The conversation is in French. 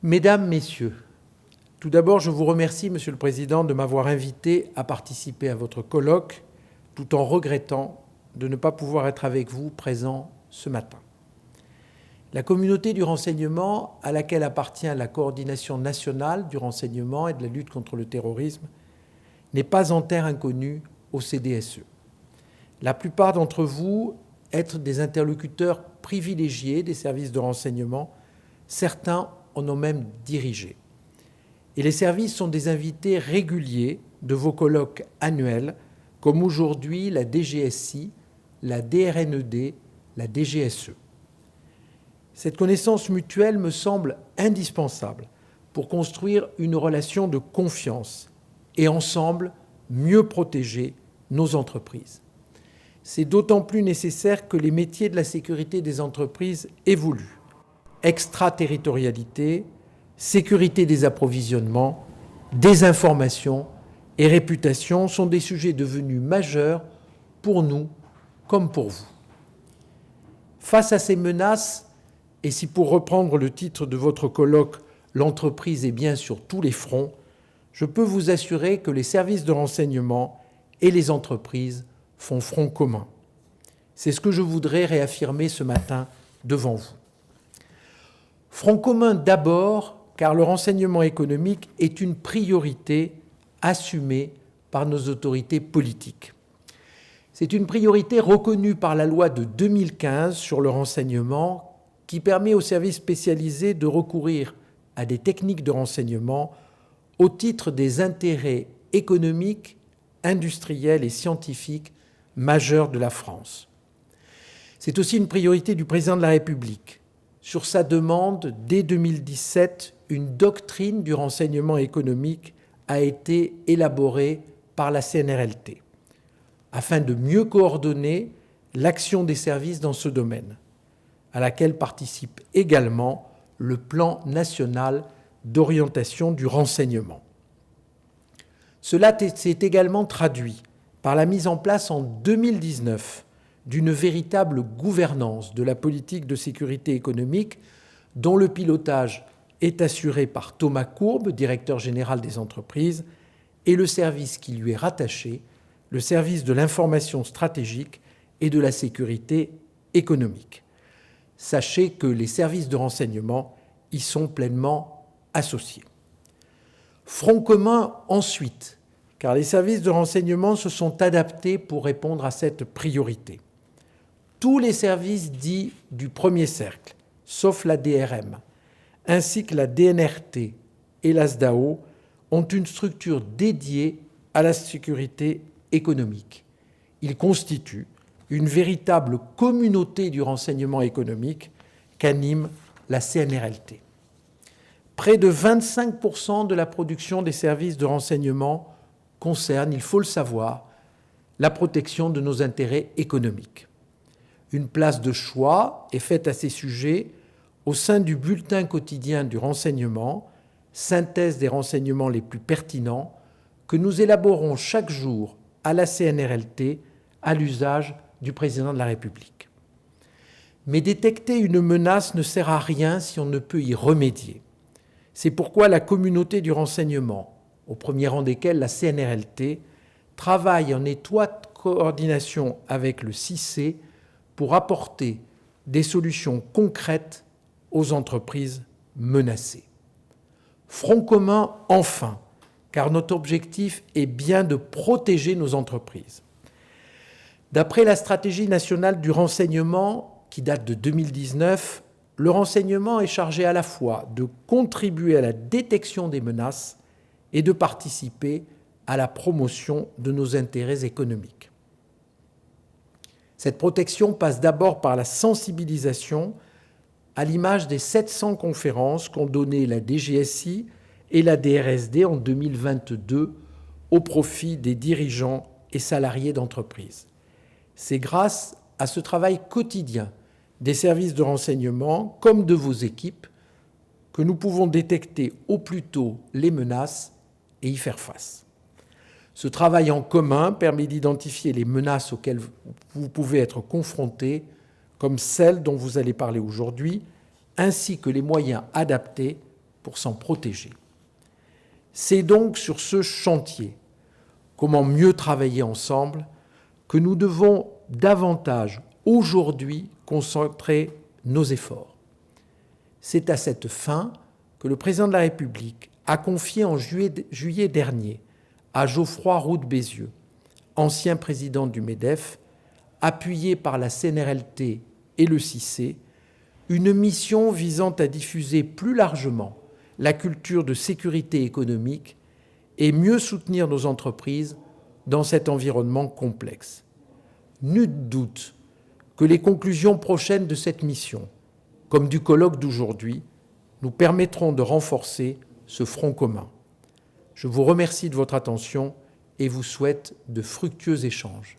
Mesdames, Messieurs, tout d'abord, je vous remercie, Monsieur le Président, de m'avoir invité à participer à votre colloque, tout en regrettant de ne pas pouvoir être avec vous présent ce matin. La communauté du renseignement, à laquelle appartient la coordination nationale du renseignement et de la lutte contre le terrorisme, n'est pas en terre inconnue au CDSE. La plupart d'entre vous êtes des interlocuteurs privilégiés des services de renseignement, certains en ont même dirigé. Et les services sont des invités réguliers de vos colloques annuels, comme aujourd'hui la DGSI, la DRNED, la DGSE. Cette connaissance mutuelle me semble indispensable pour construire une relation de confiance et ensemble mieux protéger nos entreprises. C'est d'autant plus nécessaire que les métiers de la sécurité des entreprises évoluent. Extraterritorialité, sécurité des approvisionnements, désinformation et réputation sont des sujets devenus majeurs pour nous comme pour vous. Face à ces menaces, et si pour reprendre le titre de votre colloque, l'entreprise est bien sur tous les fronts, je peux vous assurer que les services de renseignement et les entreprises font front commun. C'est ce que je voudrais réaffirmer ce matin devant vous. Front commun d'abord, car le renseignement économique est une priorité assumée par nos autorités politiques. C'est une priorité reconnue par la loi de 2015 sur le renseignement qui permet aux services spécialisés de recourir à des techniques de renseignement au titre des intérêts économiques, industriels et scientifiques majeurs de la France. C'est aussi une priorité du président de la République. Sur sa demande, dès 2017, une doctrine du renseignement économique a été élaborée par la CNRLT, afin de mieux coordonner l'action des services dans ce domaine, à laquelle participe également le Plan national d'orientation du renseignement. Cela s'est également traduit par la mise en place en 2019 d'une véritable gouvernance de la politique de sécurité économique dont le pilotage est assuré par Thomas Courbe, directeur général des entreprises, et le service qui lui est rattaché, le service de l'information stratégique et de la sécurité économique. Sachez que les services de renseignement y sont pleinement associés. Front commun ensuite, car les services de renseignement se sont adaptés pour répondre à cette priorité. Tous les services dits du premier cercle, sauf la DRM, ainsi que la DNRT et la SDAO, ont une structure dédiée à la sécurité économique. Ils constituent une véritable communauté du renseignement économique qu'anime la CNRLT. Près de 25% de la production des services de renseignement concerne, il faut le savoir, la protection de nos intérêts économiques. Une place de choix est faite à ces sujets au sein du bulletin quotidien du renseignement, synthèse des renseignements les plus pertinents, que nous élaborons chaque jour à la CNRLT à l'usage du président de la République. Mais détecter une menace ne sert à rien si on ne peut y remédier. C'est pourquoi la communauté du renseignement, au premier rang desquels la CNRLT, travaille en étroite coordination avec le CICE pour apporter des solutions concrètes aux entreprises menacées. Front commun enfin, car notre objectif est bien de protéger nos entreprises. D'après la stratégie nationale du renseignement, qui date de 2019, le renseignement est chargé à la fois de contribuer à la détection des menaces et de participer à la promotion de nos intérêts économiques. Cette protection passe d'abord par la sensibilisation, à l'image des 700 conférences qu'ont données la DGSI et la DRSD en 2022 au profit des dirigeants et salariés d'entreprises. C'est grâce à ce travail quotidien des services de renseignement comme de vos équipes que nous pouvons détecter au plus tôt les menaces et y faire face. Ce travail en commun permet d'identifier les menaces auxquelles vous pouvez être confrontés, comme celles dont vous allez parler aujourd'hui, ainsi que les moyens adaptés pour s'en protéger. C'est donc sur ce chantier, comment mieux travailler ensemble, que nous devons davantage aujourd'hui concentrer nos efforts. C'est à cette fin que le président de la République a confié en juillet dernier à Geoffroy Roux de Bézieux, ancien président du MEDEF, appuyé par la CNRLT et le CICE, une mission visant à diffuser plus largement la culture de sécurité économique et mieux soutenir nos entreprises dans cet environnement complexe. Nul doute que les conclusions prochaines de cette mission, comme du colloque d'aujourd'hui, nous permettront de renforcer ce front commun. Je vous remercie de votre attention et vous souhaite de fructueux échanges.